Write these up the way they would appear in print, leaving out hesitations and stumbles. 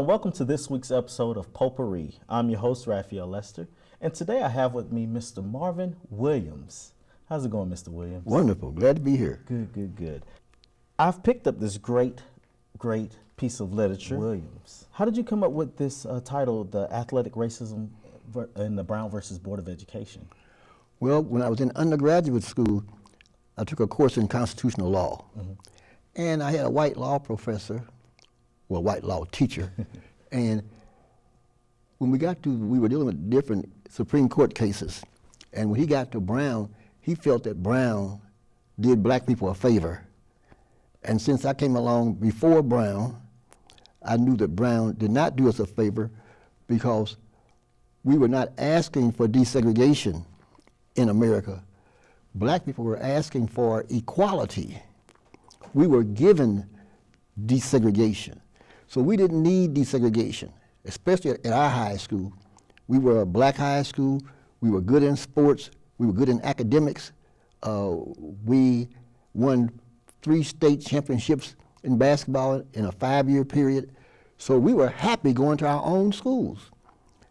welcome to this week's episode of Potpourri. I'm your host, Raphael Lester, and today I have with me Mr. Marvin Williams. How's it going, Mr. Williams? Wonderful. Glad to be here. Good. I've picked up this great piece of literature. Williams. How did you come up with this title, The Athletic Racism in the Brown versus Board of Education? Well, when I was in undergraduate school, I took a course in constitutional law. Mm-hmm. And I had a white law professor, well, white law teacher. And when we were dealing with different Supreme Court cases. And when he got to Brown, he felt that Brown did black people a favor. And since I came along before Brown, I knew that Brown did not do us a favor because we were not asking for desegregation in America. Black people were asking for equality. We were given desegregation. So we didn't need desegregation, especially at our high school. We were a black high school. We were good in sports. We were good in academics. We won 3 state championships in basketball in a 5-year period. So we were happy going to our own schools.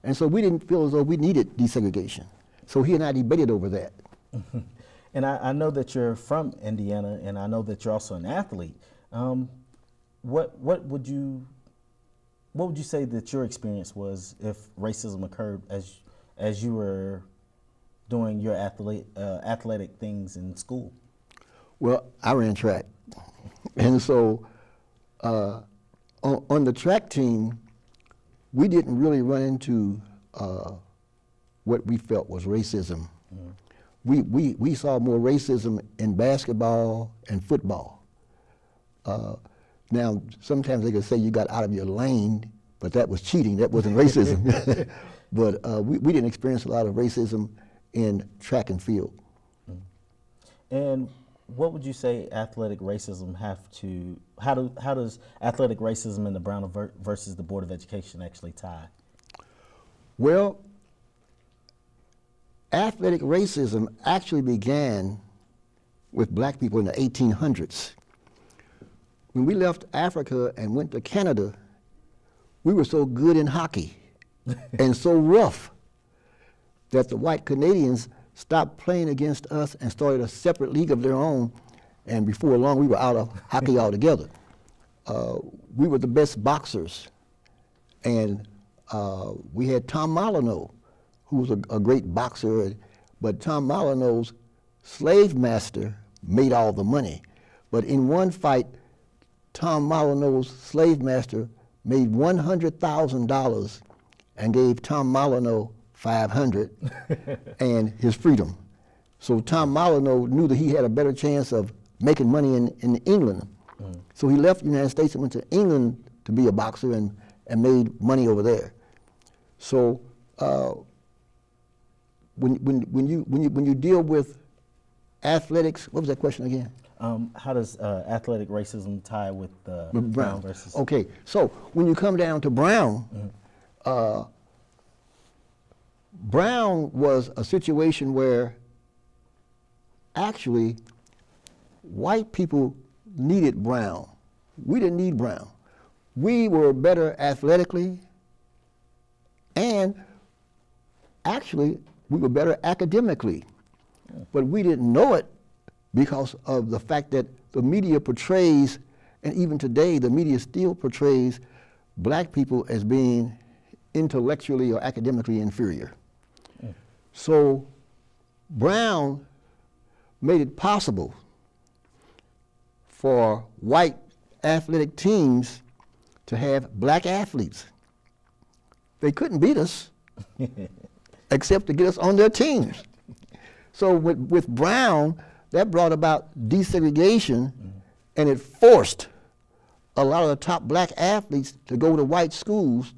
And so we didn't feel as though we needed desegregation. So he and I debated over that. And I know that you're from Indiana, and I know that you're also an athlete. What would you say that your experience was if racism occurred as you were doing your athletic things in school? Well, I ran track, and so on the track team, we didn't really run into what we felt was racism. Mm. We saw more racism in basketball and football. Now, sometimes they could say you got out of your lane, but that was cheating. That wasn't racism. But we didn't experience a lot of racism in track and field. Mm. And what would you say athletic racism how does athletic racism in the Brown versus the Board of Education actually tie? Well, athletic racism actually began with black people in the 1800s. When we left Africa and went to Canada, we were so good in hockey and so rough that the white Canadians stopped playing against us and started a separate league of their own, and before long we were out of hockey altogether. We were the best boxers, and we had Tom Molyneux, who was a great boxer, but Tom Molyneux's slave master made all the money. But in one fight, Tom Molyneux's slave master made $100,000 and gave Tom Molyneux $500 and his freedom. So Tom Molyneux knew that he had a better chance of making money in England. Mm. So he left the United States and went to England to be a boxer and made money over there. So when you deal with athletics, what was that question again? How does athletic racism tie with Brown versus? Okay, so when you come down to Brown, mm-hmm. Brown was a situation where actually white people needed Brown. We didn't need Brown. We were better athletically, and actually we were better academically, but we didn't know it because of the fact that the media portrays, and even today the media still portrays black people as being intellectually or academically inferior. Yeah. So Brown made it possible for white athletic teams to have black athletes. They couldn't beat us except to get us on their teams. So with Brown, that brought about desegregation, mm-hmm. and it forced a lot of the top black athletes to go to white schools.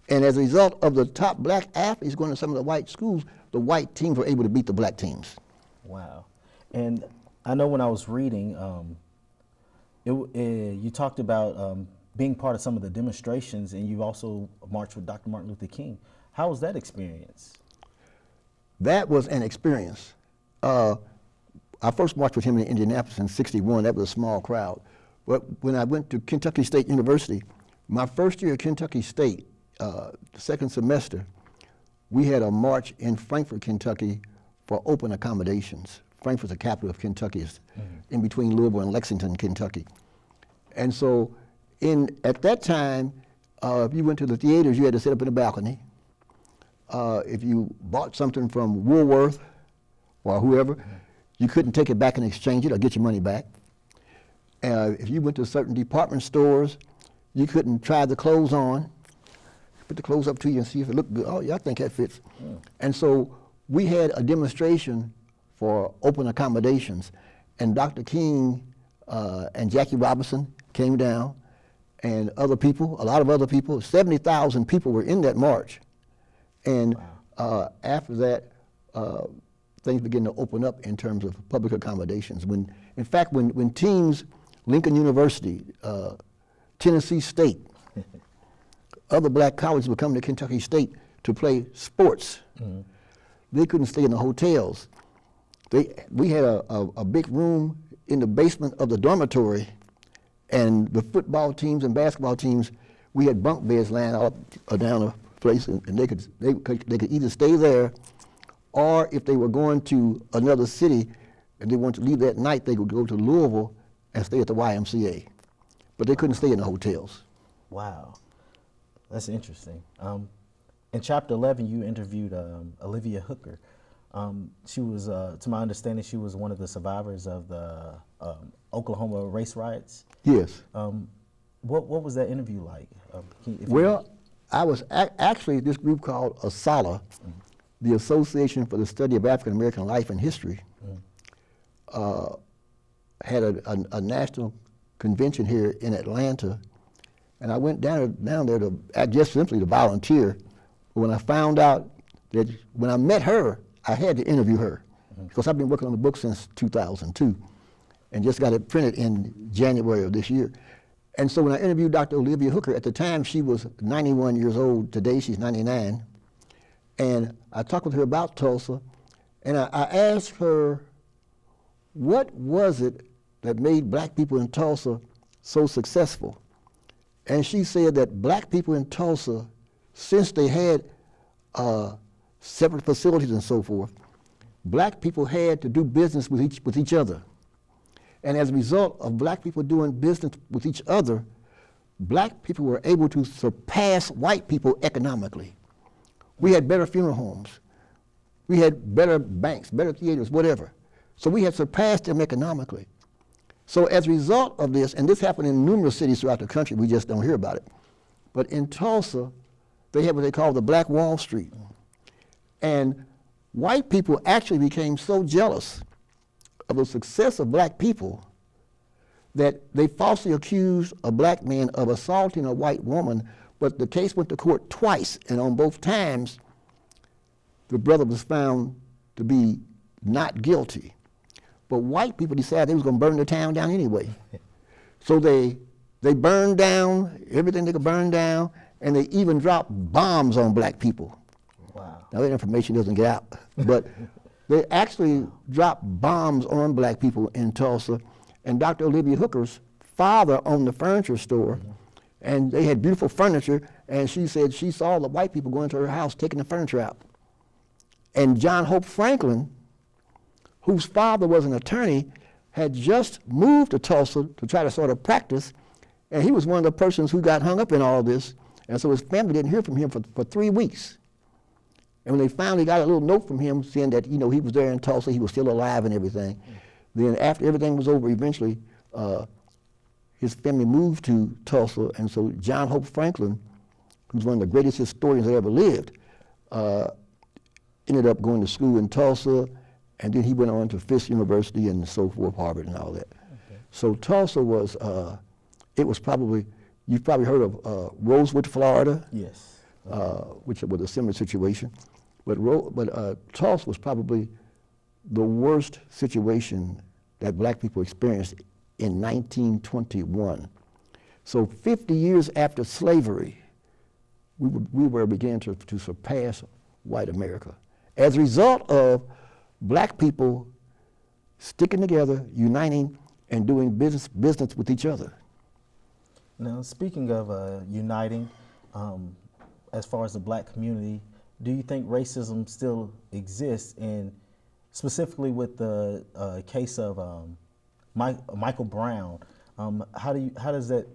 And as a result of the top black athletes going to some of the white schools, the white teams were able to beat the black teams. Wow. And I know when I was reading, you talked about being part of some of the demonstrations, and you also marched with Dr. Martin Luther King. How was that experience? That was an experience. I first marched with him in Indianapolis in '61. That was a small crowd. But when I went to Kentucky State University, My first year at Kentucky State, the second semester, we had a march in Frankfort, Kentucky for open accommodations. Frankfort's the capital of Kentucky. It's in between Louisville and Lexington, Kentucky. And so at that time, if you went to the theaters, you had to sit up in the balcony. If you bought something from Woolworth or whoever, you couldn't take it back and exchange it or get your money back. If you went to certain department stores, you couldn't try the clothes on. Put the clothes up to you and see if it looked good. Oh, yeah, I think that fits. And so we had a demonstration for open accommodations, and Dr. King and Jackie Robinson came down, and other people, a lot of other people, 70,000 people were in that march. And after that, things began to open up in terms of public accommodations. In fact, when teams, Lincoln University, Tennessee State, other black colleges would come to Kentucky State to play sports. They couldn't stay in the hotels. We had a big room in the basement of the dormitory, and the football teams and basketball teams, we had bunk beds lying up or down the place, and they could either stay there, or if they were going to another city and they wanted to leave that night, they would go to Louisville and stay at the YMCA. But they couldn't stay in the hotels. Wow, that's interesting. In chapter 11, you interviewed Olivia Hooker. She was, to my understanding, she was one of the survivors of the Oklahoma race riots. Yes. What was that interview like? Well, I was actually this group called ASALA, the Association for the Study of African American Life and History, had a national convention here in Atlanta, and I went down there to just simply to volunteer. But when I found out that when I met her, I had to interview her because I've been working on the book since 2002 and just got it printed in January of this year. And so when I interviewed Dr. Olivia Hooker, at the time she was 91 years old. Today she's 99. And I talked with her about Tulsa, and I asked her, what was it that made black people in Tulsa so successful? And she said that black people in Tulsa, since they had separate facilities and so forth, black people had to do business with each other. And as a result of black people doing business with each other, black people were able to surpass white people economically. We had better funeral homes. We had better banks, better theaters, whatever. So we had surpassed them economically. So as a result of this, and this happened in numerous cities throughout the country, we just don't hear about it. But in Tulsa, they had what they call the Black Wall Street. And white people actually became so jealous of the success of black people that they falsely accused a black man of assaulting a white woman, but the case went to court twice, and on both times, the brother was found to be not guilty. But white people decided they was gonna burn the town down anyway. So they burned down everything they could burn down, and they even dropped bombs on black people. Wow. Now that information doesn't get out, but they actually dropped bombs on black people in Tulsa, and Dr. Olivia Hooker's father owned the furniture store, and they had beautiful furniture, and she said she saw the white people going to her house taking the furniture out. And John Hope Franklin, whose father was an attorney, had just moved to Tulsa to try to sort of practice, and he was one of the persons who got hung up in all this, and so his family didn't hear from him for 3 weeks. And when they finally got a little note from him saying that, you know, he was there in Tulsa, he was still alive and everything, then after everything was over, eventually his family moved to Tulsa, and so John Hope Franklin, who's one of the greatest historians that ever lived, ended up going to school in Tulsa, and then he went on to Fisk University and so forth, Harvard and all that. Okay. So Tulsa was, it was probably, you've probably heard of Rosewood, Florida. Yes. Which was a similar situation. But Tulsa was probably the worst situation that black people experienced in 1921. So 50 years after slavery, we were beginning to surpass white America. As a result of black people sticking together, uniting, and doing business with each other. Now, speaking of uniting, as far as the black community, do you think racism still exists? And specifically with the case of Michael Brown, how does that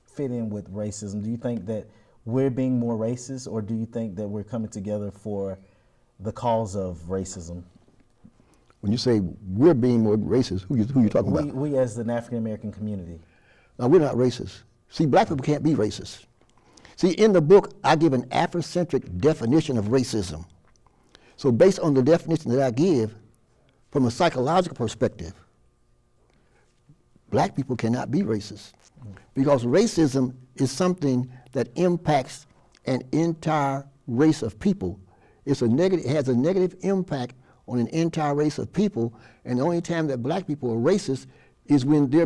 fit in with racism? Do you think that we're being more racist, or do you think that we're coming together for the cause of racism? When you say we're being more racist, who you talking about? We as an African American community. No, we're not racist. See, black people can't be racist. See, in the book, I give an Afrocentric definition of racism. So based on the definition that I give, from a psychological perspective, black people cannot be racist. Because racism is something that impacts an entire race of people. It has a negative impact on an entire race of people, and the only time that black people are racist is when they're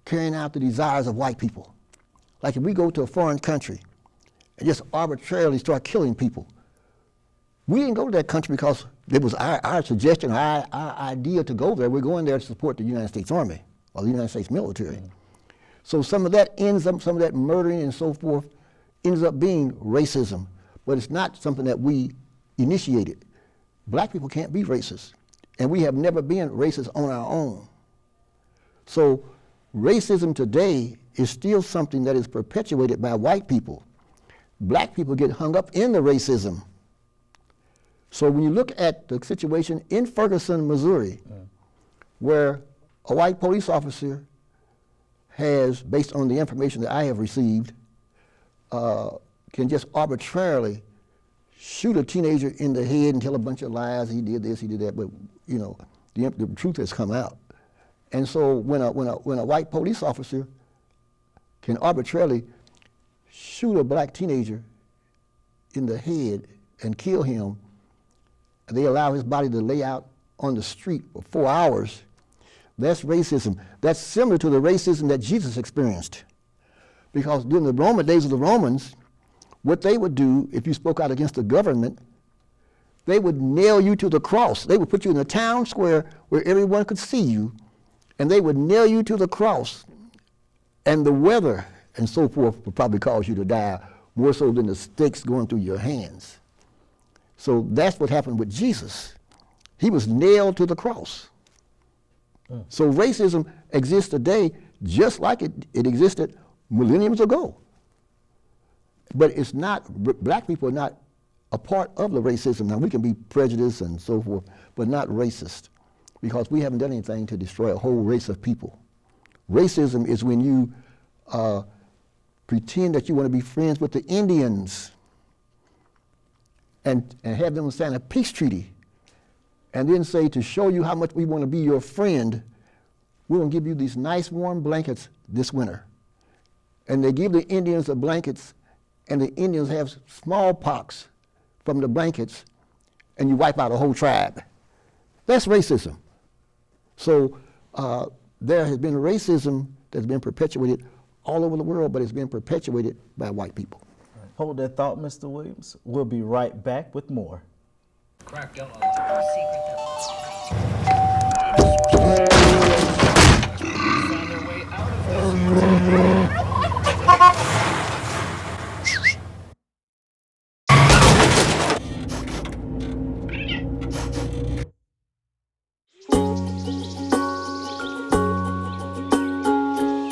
carrying out the desires of white people. Like if we go to a foreign country and just arbitrarily start killing people, we didn't go to that country because it was our suggestion, our idea to go there. We're going there to support the United States Army or the United States military. So some of that some of that murdering and so forth ends up being racism, but it's not something that we initiated. Black people can't be racist, and we have never been racist on our own. So racism today is still something that is perpetuated by white people. Black people get hung up in the racism. So when you look at the situation in Ferguson, Missouri, where a white police officer has, based on the information that I have received, can just arbitrarily shoot a teenager in the head and tell a bunch of lies. He did this, he did that, but you know, the truth has come out. And so when a white police officer can arbitrarily shoot a black teenager in the head and kill him, they allow his body to lay out on the street for 4 hours, that's racism. That's similar to the racism that Jesus experienced. Because during the Roman days of the Romans, what they would do if you spoke out against the government, they would nail you to the cross. They would put you in a town square where everyone could see you, and they would nail you to the cross. And the weather and so forth would probably cause you to die more so than the stakes going through your hands. So that's what happened with Jesus. He was nailed to the cross. So racism exists today just like it existed millenniums ago. But it's not, black people are not a part of the racism. Now we can be prejudiced and so forth, but not racist, because we haven't done anything to destroy a whole race of people. Racism is when you pretend that you want to be friends with the Indians and have them sign a peace treaty, and then say, to show you how much we want to be your friend, we're going to give you these nice warm blankets this winter. And they give the Indians the blankets, and the Indians have smallpox from the blankets, and you wipe out a whole tribe. That's racism. So there has been racism that's been perpetuated all over the world, but it's been perpetuated by white people. Hold that thought, Mr. Williams. We'll be right back with more. Cracked up.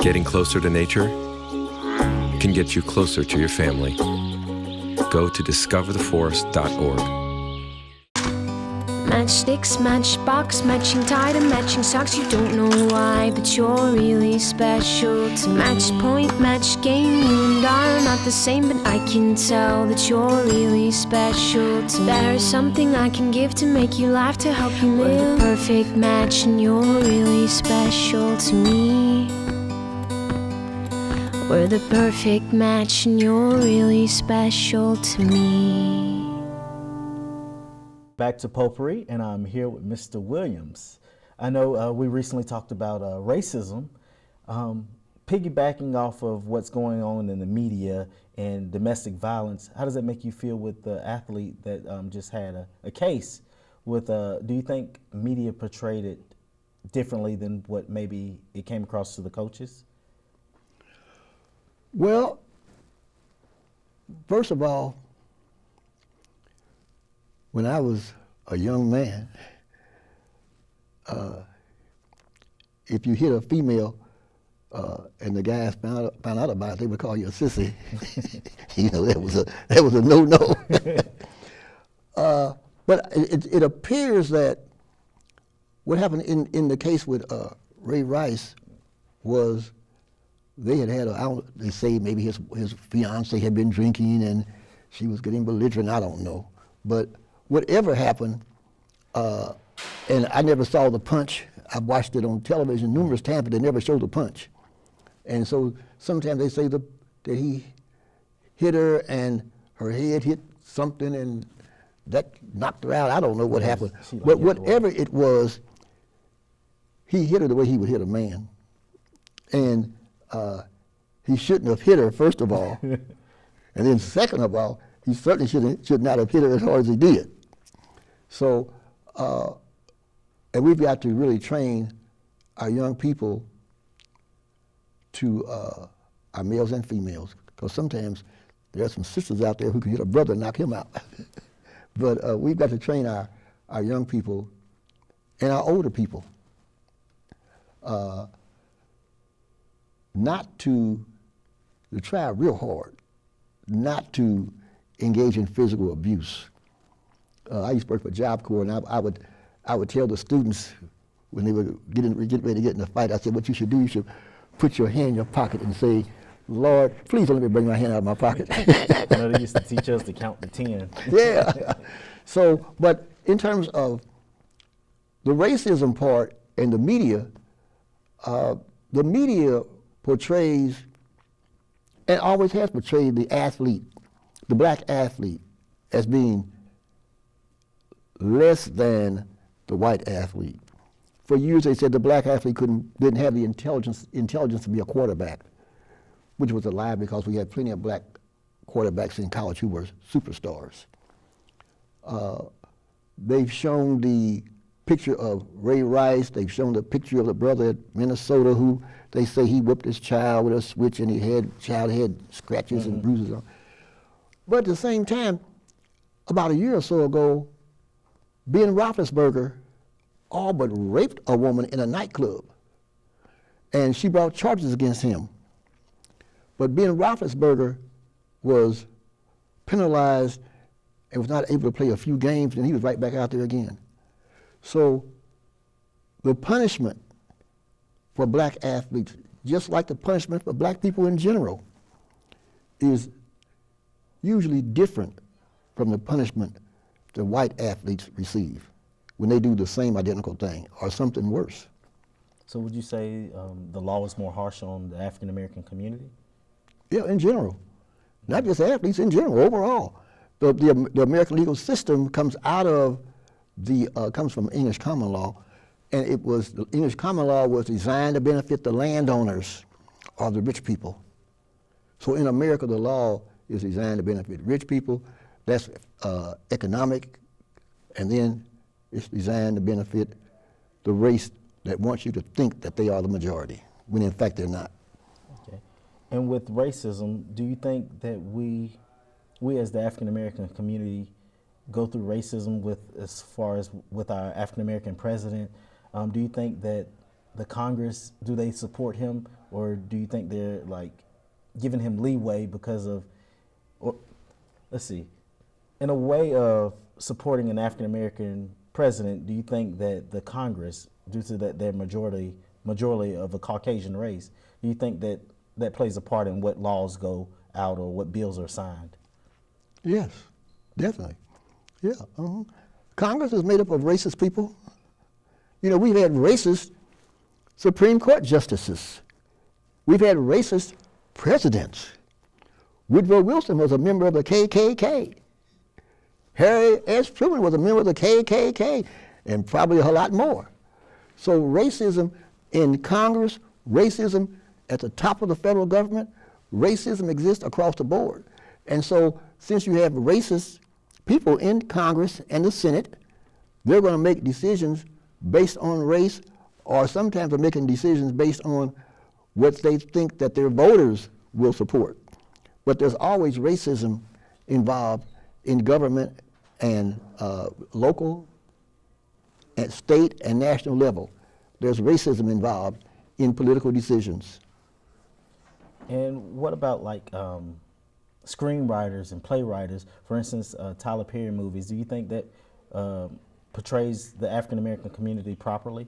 Getting closer to nature can get you closer to your family. Go to discovertheforest.org. Matchsticks, matchbox, matching tie and matching socks. You don't know why, but you're really special to match point, match game. You and I are not the same, but I can tell that you're really special to me. There's something I can give to make you laugh, to help you live. We're the perfect match, and you're really special to me. We're the perfect match, and you're really special to me. Back to Potpourri, and I'm here with Mr. Williams. I know we recently talked about racism. Piggybacking off of what's going on in the media and domestic violence, how does that make you feel with the athlete that just had a case with, do you think media portrayed it differently than what maybe it came across to the coaches? Well, first of all, when I was a young man, if you hit a female and the guys found out about it, they would call you a sissy. You know, that was a no-no. But it appears that what happened in the case with Ray Rice was they had they say maybe his fiance had been drinking and she was getting belligerent, I don't know. But whatever happened, and I never saw the punch. I watched it on television numerous times, but they never showed the punch. And so sometimes they say that he hit her and her head hit something and that knocked her out. I don't know what happened. But whatever it was, he hit her the way he would hit a man. And he shouldn't have hit her, first of all. And then second of all, he certainly should not have hit her as hard as he did. So, and we've got to really train our young people to, our males and females, because sometimes there are some sisters out there who can hit a brother and knock him out. But we've got to train our young people and our older people not to try real hard, not to engage in physical abuse. I used to work for Job Corps, and I would tell the students when they were getting ready to get in a fight, I said, what you should do, you should put your hand in your pocket and say, Lord, please don't let me bring my hand out of my pocket. I know they used to teach us to count to 10. Yeah. So, but in terms of the racism part and the media portrays, and always has portrayed the athlete, the black athlete, as being less than the white athlete. For years they said the black athlete didn't have the intelligence to be a quarterback, which was a lie because we had plenty of black quarterbacks in college who were superstars. They've shown the picture of Ray Rice. They've shown the picture of the brother at Minnesota who they say he whipped his child with a switch and child had scratches and bruises on. But at the same time, about a year or so ago, Ben Roethlisberger all but raped a woman in a nightclub. And she brought charges against him. But Ben Roethlisberger was penalized and was not able to play a few games, and he was right back out there again. So the punishment for black athletes, just like the punishment for black people in general, is usually different from the punishment that white athletes receive when they do the same identical thing or something worse. So would you say the law is more harsh on the African American community? Yeah, in general. Not just athletes, in general, overall. The American legal system comes out of comes from English common law, and the English common law was designed to benefit the landowners or the rich people. So in America, the law is designed to benefit rich people. That's economic, and then it's designed to benefit the race that wants you to think that they are the majority, when in fact they're not. Okay. And with racism, do you think that we as the African American community go through racism as far as with our African American president? Do you think that the Congress, do they support him, or do you think they're like giving him leeway because of, or let's see, in a way of supporting an African American president, do you think that the Congress, due to that their majority of a Caucasian race, do you think that plays a part in what laws go out or what bills are signed? Yes, definitely. Yeah. Congress is made up of racist people. You know, we've had racist Supreme Court justices. We've had racist presidents. Woodrow Wilson was a member of the KKK. Harry S. Truman was a member of the KKK, and probably a lot more. So racism in Congress, racism at the top of the federal government, racism exists across the board. And so since you have racist people in Congress and the Senate, they're going to make decisions based on race or sometimes are making decisions based on what they think that their voters will support. But there's always racism involved in government and local, at state and national level. There's racism involved in political decisions. And what about like screenwriters and playwriters? For instance, Tyler Perry movies. Do you think that portrays the African American community properly?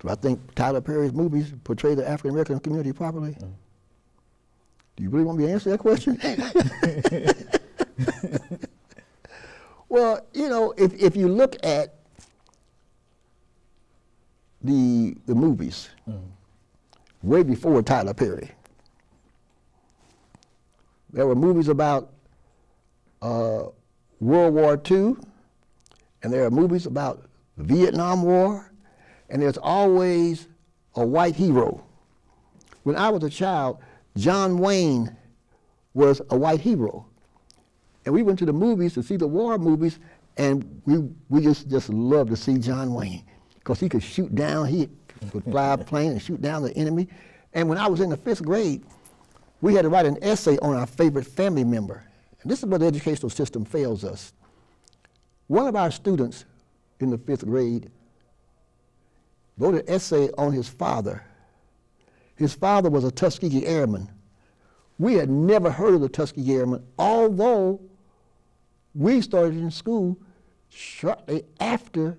Do I think Tyler Perry's movies portray the African American community properly? Mm. Do you really want me to answer that question? Well, you know, if you look at the movies way before Tyler Perry, there were movies about World War II, and there are movies about the Vietnam War, and there's always a white hero. When I was a child, John Wayne was a white hero. And we went to the movies to see the war movies, and we just loved to see John Wayne, because he could shoot down, he could fly a plane and shoot down the enemy. And when I was in the 5th grade, we had to write an essay on our favorite family member. And this is where the educational system fails us. One of our students in the 5th grade wrote an essay on his father. His father was a Tuskegee Airman. We had never heard of the Tuskegee Airmen, although we started in school shortly after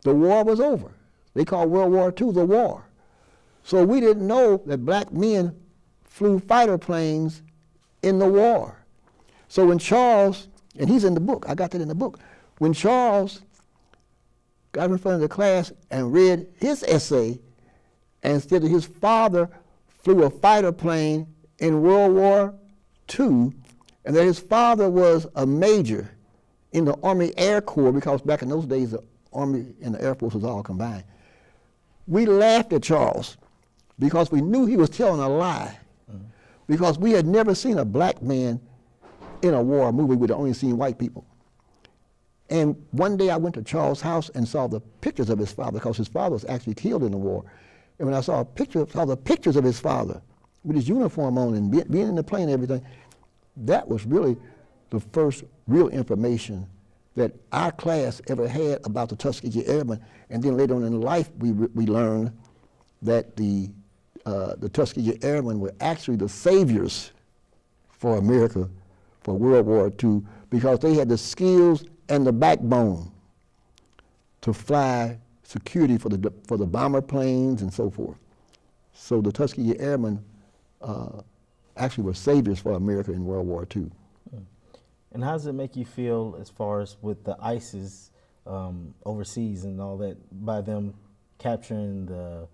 the war was over. They called World War II the war. So we didn't know that black men flew fighter planes in the war. So when Charles, and he's in the book, I got that in the book, when Charles got in front of the class and read his essay and said that his father flew a fighter plane in World War II, and that his father was a major in the Army Air Corps, because back in those days the Army and the Air Force was all combined. We laughed at Charles because we knew he was telling a lie, because we had never seen a black man in a war movie. We'd only seen white people. And one day I went to Charles' house and saw the pictures of his father, because his father was actually killed in the war. And when I saw the pictures of his father with his uniform on and being in the plane and everything, that was really the first real information that our class ever had about the Tuskegee Airmen. And then later on in life, we learned that the Tuskegee Airmen were actually the saviors for America for World War II, because they had the skills and the backbone to fly security for the bomber planes and so forth. So the Tuskegee Airmen actually were saviors for America in World War II. And how does it make you feel as far as with the ISIS overseas and all that, by them capturing the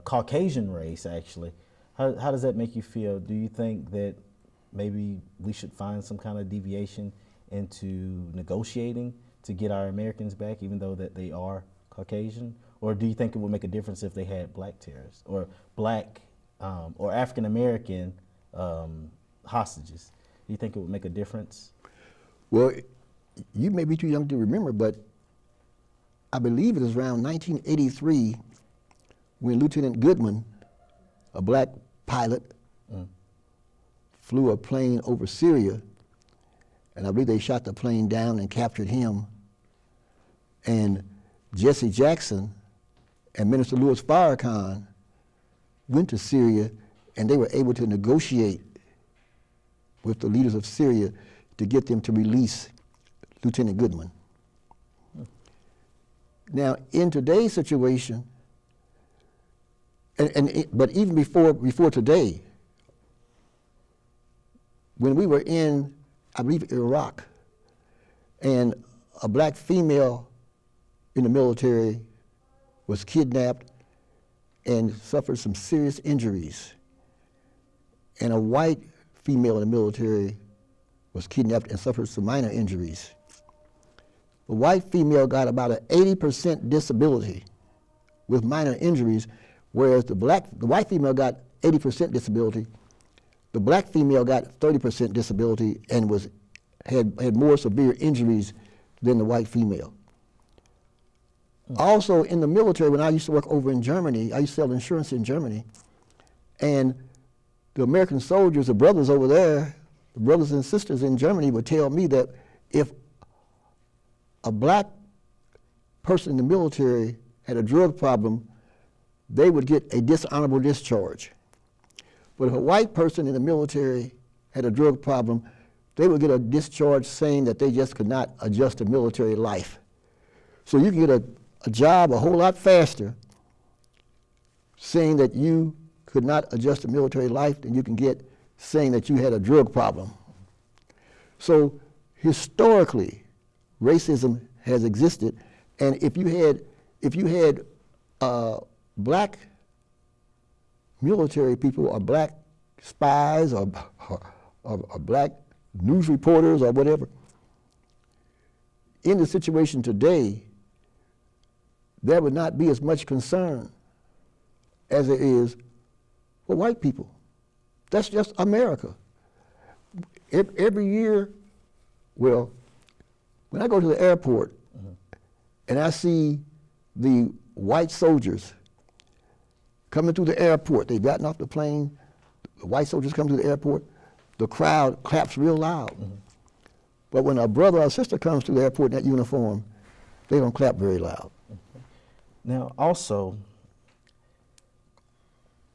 Caucasian race, actually? How does that make you feel? Do you think that maybe we should find some kind of deviation into negotiating to get our Americans back, even though that they are Caucasian? Or do you think it would make a difference if they had black terrorists or black or African American hostages? Do you think it would make a difference? Well, you may be too young to remember, but I believe it was around 1983 when Lieutenant Goodman, a black pilot, flew a plane over Syria, and I believe they shot the plane down and captured him. And Jesse Jackson and Minister Louis Farrakhan went to Syria, and they were able to negotiate with the leaders of Syria to get them to release Lieutenant Goodman. Now, in today's situation, but even before today, when we were in, I believe, Iraq, and a black female in the military was kidnapped and suffered some serious injuries, and a white female in the military was kidnapped and suffered some minor injuries. The white female got about an 80% disability with minor injuries, whereas the white female got 80% disability. The black female got 30% disability and had more severe injuries than the white female. Also, in the military, when I used to work over in Germany, I used to sell insurance in Germany, and the American soldiers, the brothers over there, the brothers and sisters in Germany would tell me that if a black person in the military had a drug problem, they would get a dishonorable discharge. But if a white person in the military had a drug problem, they would get a discharge saying that they just could not adjust to military life. So you can get a job a whole lot faster saying that you could not adjust to military life than you can get saying that you had a drug problem. So historically, racism has existed, and if you had black military people or black spies or black news reporters or whatever, in the situation today, there would not be as much concern as there is for white people. That's just America. Every year, well, when I go to the airport and I see the white soldiers coming through the airport, they've gotten off the plane, the white soldiers come to the airport, the crowd claps real loud. But when a brother or sister comes to the airport in that uniform, they don't clap very loud. Now, also,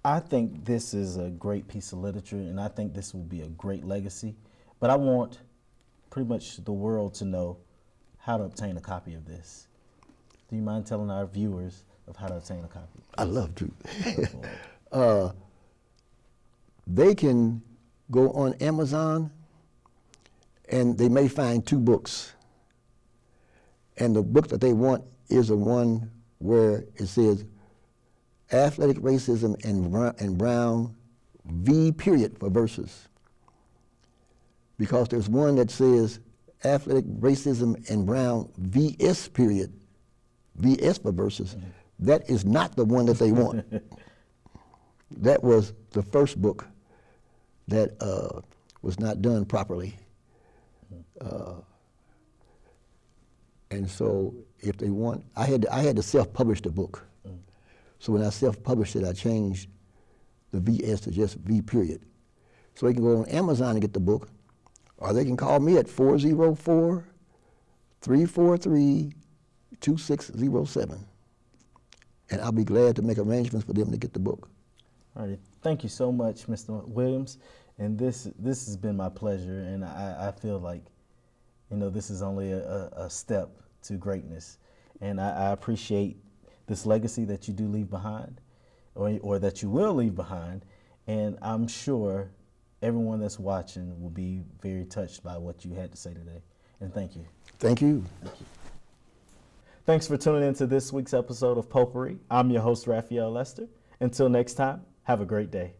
I think this is a great piece of literature, and I think this will be a great legacy. But I want pretty much the world to know how to obtain a copy of this. Do you mind telling our viewers of how to obtain a copy? I love to. They can go on Amazon, and they may find 2 books. And the book that they want is the one where it says Athletic Racism and Brown V period for verses. Because there's one that says Athletic Racism and Brown VS period, VS for verses. That is not the one that they want. That was the first book that was not done properly. And so if they want, I had to self-publish the book. So when I self-published it, I changed the VS to just V period. So they can go on Amazon and get the book, or they can call me at 404-343-2607. And I'll be glad to make arrangements for them to get the book. All right. Thank you so much, Mr. Williams. And this has been my pleasure, and I feel like, this is only a step to greatness. And I appreciate this legacy that you do leave behind, or that you will leave behind. And I'm sure everyone that's watching will be very touched by what you had to say today. And thank you. Thank you. Thank you. Thanks for tuning in to this week's episode of Potpourri. I'm your host, Raphael Lester. Until next time, have a great day.